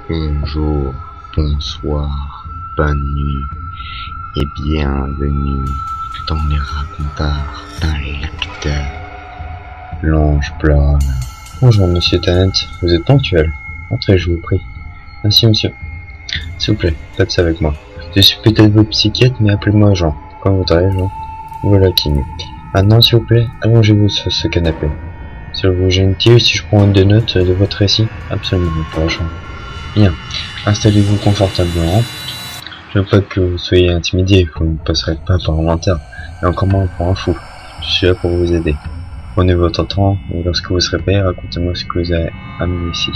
Bonjour, bonsoir, bonne nuit et bienvenue dans les racontards d'un lecteur. L'ange pleure. Bonjour monsieur Tanet, vous êtes ponctuel. Entrez, je vous prie. Merci monsieur. S'il vous plaît, faites ça avec moi. Je suis peut-être votre psychiatre, mais appelez-moi Jean. Quand vous voudrez, Jean. Voilà qui est. Maintenant, s'il vous plaît, allongez-vous sur ce canapé. Cela vous gêne-t-il si je prends des notes de votre récit? Absolument pas, Jean. Bien, installez-vous confortablement. Je veux pas que vous soyez intimidé, vous ne passerez pas par un menteur, et encore moins pour un fou. Je suis là pour vous aider. Prenez votre temps, et lorsque vous serez prêt, racontez-moi ce que vous avez amené ici.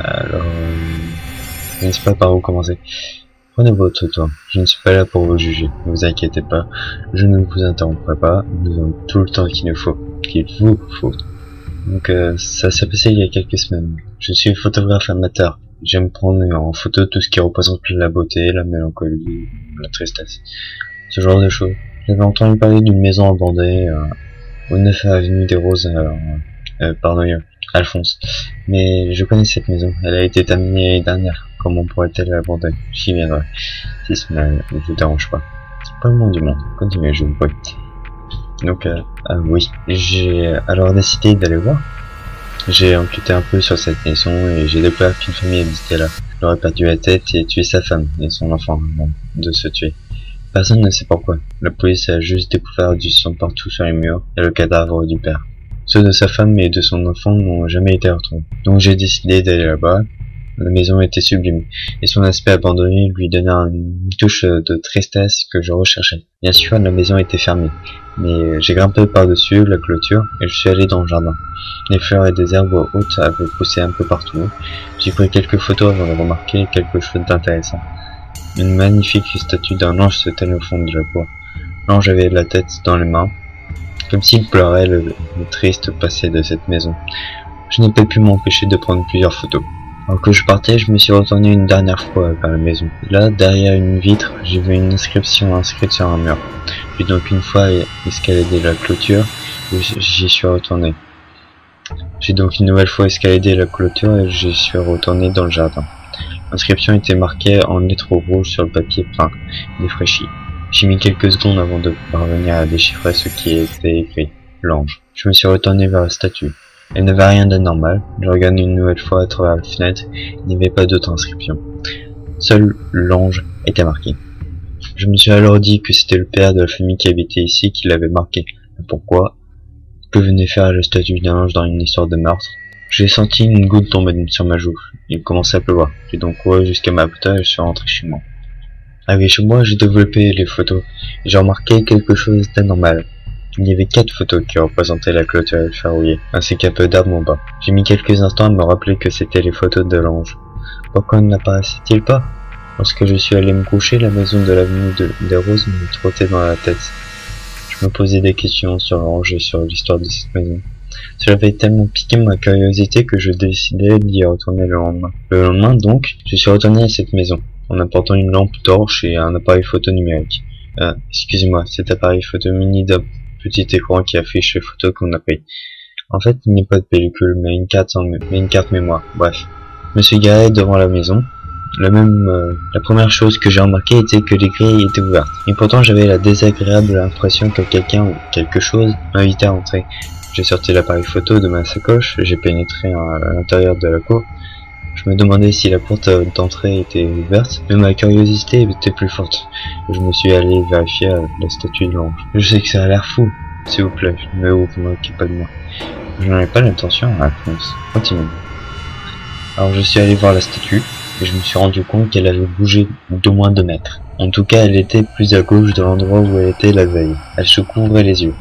Alors, je ne sais pas par où commencer. Prenez votre temps, je ne suis pas là pour vous juger, ne vous inquiétez pas, je ne vous interromprai pas, nous avons tout le temps qu'il vous faut. Donc ça s'est passé il y a quelques semaines. Je suis photographe amateur. J'aime prendre en photo tout ce qui représente la beauté, la mélancolie, la tristesse. Ce genre de choses. J'avais entendu parler d'une maison abandonnée au 9 avenue des Roses, Alphonse. Mais je connais cette maison. Elle a été terminée l'année dernière. Comment pourrait-elle l'abandonner? J'y viendrai. Si cela ne vous dérange pas. Pas le monde du monde. Continuez, je vous prie. Donc, oui, j'ai alors décidé d'aller voir. J'ai enquêté un peu sur cette maison et j'ai découvert qu'une famille habitait là. Elle aurait perdu la tête et tué sa femme et son enfant avant de se tuer. Personne ne sait pourquoi. La police a juste découvert du sang partout sur les murs et le cadavre du père. Ceux de sa femme et de son enfant n'ont jamais été retrouvés. Donc j'ai décidé d'aller là-bas. La maison était sublime, et son aspect abandonné lui donnait une touche de tristesse que je recherchais. Bien sûr, la maison était fermée, mais j'ai grimpé par-dessus la clôture et je suis allé dans le jardin. Les fleurs et des herbes hautes avaient poussé un peu partout. J'ai pris quelques photos avant de remarquer quelque chose d'intéressant. Une magnifique statue d'un ange se tenait au fond de la cour. L'ange avait la tête dans les mains, comme s'il pleurait le triste passé de cette maison. Je n'ai pas pu m'empêcher de prendre plusieurs photos. Alors que je partais, je me suis retourné une dernière fois vers la maison. Là, derrière une vitre, j'ai vu une inscription inscrite sur un mur. J'ai donc une fois escaladé la clôture et j'y suis retourné. J'ai donc une nouvelle fois escaladé la clôture et j'y suis retourné dans le jardin. L'inscription était marquée en lettres rouges sur le papier peint, défraîchi. J'ai mis quelques secondes avant de parvenir à déchiffrer ce qui était écrit. L'ange. Je me suis retourné vers la statue. Elle n'avait rien d'anormal. Je regardais une nouvelle fois à travers la fenêtre. Il n'y avait pas d'autre inscription. Seul l'ange était marqué. Je me suis alors dit que c'était le père de la famille qui habitait ici qui l'avait marqué. Mais pourquoi? Que venait faire la statue d'un ange dans une histoire de meurtre? J'ai senti une goutte tomber sur ma joue. Il commençait à pleuvoir. J'ai donc couru jusqu'à ma bouteille et je suis rentré chez moi. Arrivé chez moi, j'ai développé les photos. J'ai remarqué quelque chose d'anormal. Il y avait 4 photos qui représentaient la clôture verrouillée, ainsi qu'un peu d'arbres en bas. J'ai mis quelques instants à me rappeler que c'était les photos de l'ange. Pourquoi n'apparaissait-il pas? Lorsque je suis allé me coucher, la maison de l'avenue des Roses me trottait dans la tête. Je me posais des questions sur l'ange et sur l'histoire de cette maison. Cela avait tellement piqué ma curiosité que je décidai d'y retourner le lendemain. Le lendemain donc, je suis retourné à cette maison, en apportant une lampe torche et un appareil photo numérique. Excusez-moi, cet appareil photo mini d'un petit écran qui affiche les photos qu'on a prises. En fait, il n'y a pas de pellicule, mais une carte mémoire. Bref, je me suis garé devant la maison. La première chose que j'ai remarqué était que les grilles étaient ouvertes. Et pourtant, j'avais la désagréable impression que quelqu'un ou quelque chose m'invitait à entrer. J'ai sorti l'appareil photo de ma sacoche, j'ai pénétré à l'intérieur de la cour. Je me demandais si la porte d'entrée était ouverte, mais ma curiosité était plus forte. Je me suis allé vérifier la statue de l'ange. Je sais que ça a l'air fou, s'il vous plaît, mais vous ne moquez pas de moi. Je n'en ai pas l'intention, Alphonse. Continue. Alors je suis allé voir la statue, et je me suis rendu compte qu'elle avait bougé d'au moins 2 mètres. En tout cas, elle était plus à gauche de l'endroit où elle était la veille. Elle se couvrait les yeux.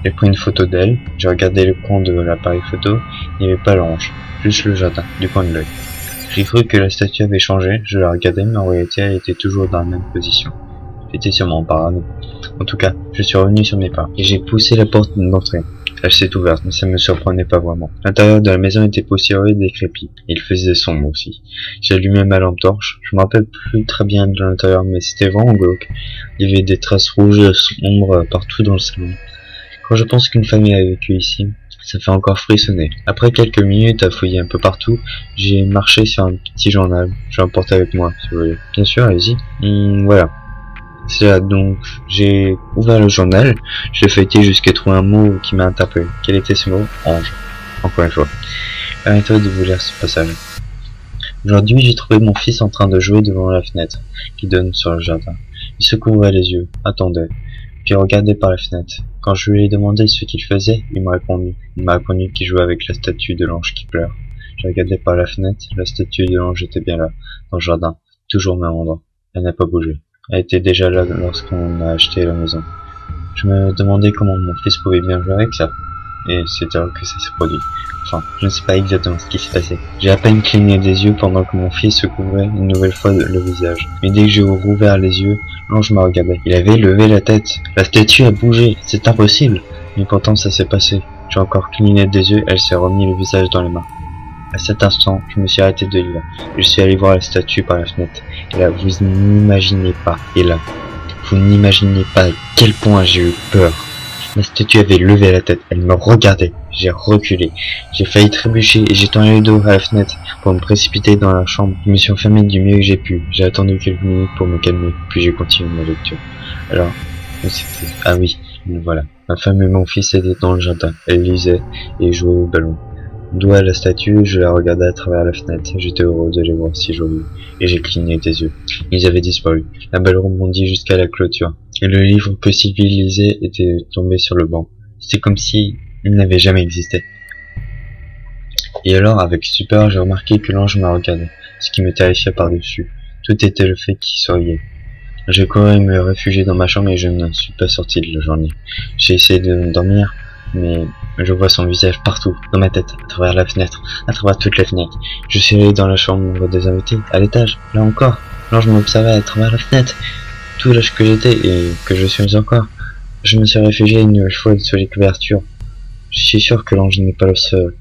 J'ai pris une photo d'elle, j'ai regardé l'écran de l'appareil photo, il n'y avait pas l'ange, juste le jardin, du coin de l'œil. J'ai cru que la statue avait changé, je la regardais, mais en réalité elle était toujours dans la même position. J'étais sûrement parano. En tout cas, je suis revenu sur mes pas, et j'ai poussé la porte d'entrée. Elle s'est ouverte, mais ça me surprenait pas vraiment. L'intérieur de la maison était poussiéreux et décrépit. Il faisait sombre aussi. J'ai allumé ma lampe torche. Je me rappelle plus très bien de l'intérieur, mais c'était vraiment glauque. Il y avait des traces rouges sombres partout dans le salon. Quand je pense qu'une famille a vécu ici, Ça fait encore frissonner. Après quelques minutes à fouiller un peu partout, j'ai marché sur un petit journal. Je l'emporte avec moi, si vous voulez. Bien sûr, allez-y. Voilà. C'est là, donc, j'ai ouvert le journal, je l'ai feuilleté jusqu'à trouver un mot qui m'a interpellé. Quel était ce mot? Ange. Encore une fois. Permettez-moi de vous lire ce passage. Aujourd'hui, j'ai trouvé mon fils en train de jouer devant la fenêtre qui donne sur le jardin. Il se couvrait les yeux, attendait, puis regardait par la fenêtre. Quand je lui ai demandé ce qu'il faisait, il m'a répondu. Il m'a répondu qu'il jouait avec la statue de l'ange qui pleure. J'ai regardé par la fenêtre, la statue de l'ange était bien là, dans le jardin, toujours au même endroit. Elle n'a pas bougé. Elle était déjà là lorsqu'on a acheté la maison. Je me demandais comment mon fils pouvait bien jouer avec ça. Et c'est alors que ça s'est produit. Enfin, je ne sais pas exactement ce qui s'est passé. J'ai à peine cligné des yeux pendant que mon fils se couvrait une nouvelle fois le visage. Mais dès que j'ai rouvert les yeux, l'ange m'a regardé. Il avait levé la tête. La statue a bougé. C'est impossible. Mais pourtant ça s'est passé. J'ai encore cligné des yeux, elle s'est remis le visage dans les mains. À cet instant, je me suis arrêté de lire. Je suis allé voir la statue par la fenêtre. Et là, vous n'imaginez pas. Et là, vous n'imaginez pas à quel point j'ai eu peur. La statue avait levé la tête. Elle me regardait. J'ai reculé. J'ai failli trébucher et j'ai tendu le dos à la fenêtre pour me précipiter dans la chambre. Je me suis enfermé du mieux que j'ai pu. J'ai attendu quelques minutes pour me calmer. Puis j'ai continué ma lecture. Alors, ah oui, voilà. Ma femme et mon fils étaient dans le jardin. Elle lisait et jouait au ballon. Dos à la statue, je la regardais à travers la fenêtre. J'étais heureux de les voir si jolis. Et j'ai cligné des yeux. Ils avaient disparu. La balle rebondit jusqu'à la clôture. Et le livre que Sylvie lisait était tombé sur le banc. C'était comme si il n'avait jamais existé. Et alors, avec stupeur, j'ai remarqué que l'ange m'a regardé, ce qui me terrifiait par-dessus. Tout était le fait qu'il souriait. J'ai couru me réfugier dans ma chambre et je ne suis pas sorti de la journée. J'ai essayé de dormir, mais je vois son visage partout, dans ma tête, à travers la fenêtre, à travers toutes les fenêtres. Je suis allé dans la chambre des invités, à l'étage, là encore. L'ange m'observait à travers la fenêtre. Tout l'âge que j'étais et que je suis encore. Je me suis réfugié une nouvelle fois sous les couvertures. Je suis sûr que l'ange n'est pas le seul.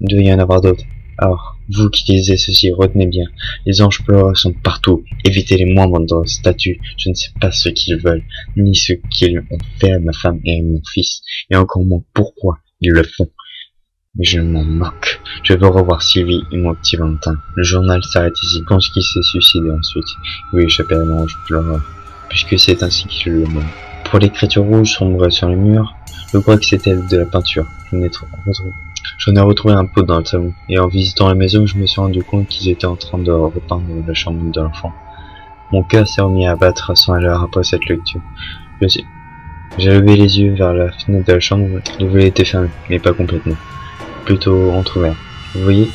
Il doit y en avoir d'autres. Alors, vous qui lisez ceci, retenez bien. Les anges pleureurs sont partout. Évitez les moindres statues. Je ne sais pas ce qu'ils veulent, ni ce qu'ils ont fait à ma femme et à mon fils. Et encore moins pourquoi ils le font. Mais je m'en moque. Je veux revoir Sylvie et mon petit Valentin. Le journal s'arrête ici. Je pense qu'il s'est suicidé ensuite. Oui, échappé à l'ange pleureur. Puisque c'est ainsi qu'il le nomme. Pour l'écriture rouge sombre sur les murs, je crois que c'était de la peinture. J'en ai retrouvé un pot dans le salon, et en visitant la maison, je me suis rendu compte qu'ils étaient en train de repeindre la chambre de l'enfant. Mon cœur s'est remis à battre à 100 à l'heure après cette lecture. J'ai levé les yeux vers la fenêtre de la chambre, le volet était fermé, mais pas complètement. Plutôt entrouvert. Vous voyez?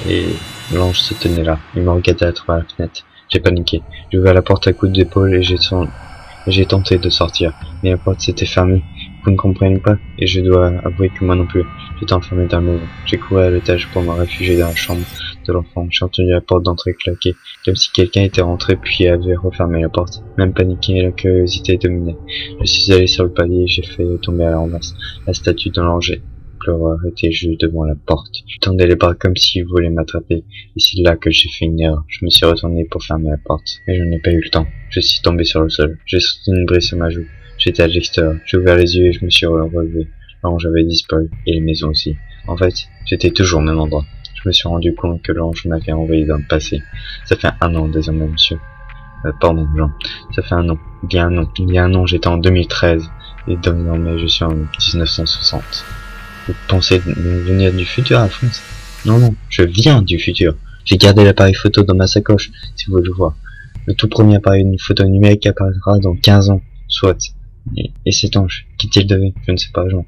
Et l'ange se tenait là, il me regardait à travers la fenêtre. J'ai paniqué. J'ai ouvert la porte à coups d'épaule et j'ai tenté de sortir, mais la porte s'était fermée. Vous ne comprenez pas, et je dois avouer que moi non plus. J'étais enfermé dans le maison. J'ai couru à l'étage pour me réfugier dans la chambre de l'enfant. J'ai entendu la porte d'entrée claquer, comme si quelqu'un était rentré puis avait refermé la porte. Même paniqué, la curiosité dominait. Je suis allé sur le palier et j'ai fait tomber à la ramasse. La statue de l'ange pleureur était juste devant la porte. Je tendais les bras comme s'il voulait m'attraper. Et c'est là que j'ai fait une erreur. Je me suis retourné pour fermer la porte. Mais je n'ai pas eu le temps. Je suis tombé sur le sol. J'ai senti une brise sur ma joue. J'étais à l'extérieur. J'ai ouvert les yeux et je me suis relevé. L'ange avait disparu. Et les maisons aussi. En fait, j'étais toujours au même endroit. Je me suis rendu compte que l'ange m'avait envoyé dans le passé. Ça fait 1 an désormais, monsieur. Pardon, Jean. Ça fait 1 an. Il y a 1 an. Il y a 1 an, j'étais en 2013. Et désormais, je suis en 1960. Vous pensez venir du futur, Alphonse? Non, je viens du futur. J'ai gardé l'appareil photo dans ma sacoche, si vous voulez le voir. Le tout premier appareil photo numérique apparaîtra dans 15 ans, soit. Et cet ange, qu'est-il devenu? Je ne sais pas, Jean.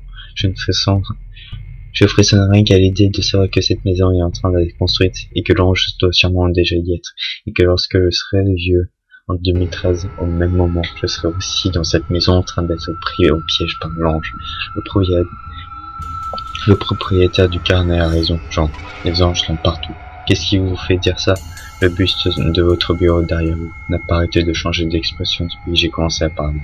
Je frissonne rien qu'à l'idée de savoir que cette maison est en train d'être construite, et que l'ange doit sûrement déjà y être, et que lorsque je serai vieux, en 2013, au même moment, je serai aussi dans cette maison en train d'être pris au piège par l'ange. Le propriétaire du carnet a raison, Jean. Les anges sont partout. Qu'est-ce qui vous fait dire ça? Le buste de votre bureau derrière vous n'a pas arrêté de changer d'expression depuis que j'ai commencé à parler.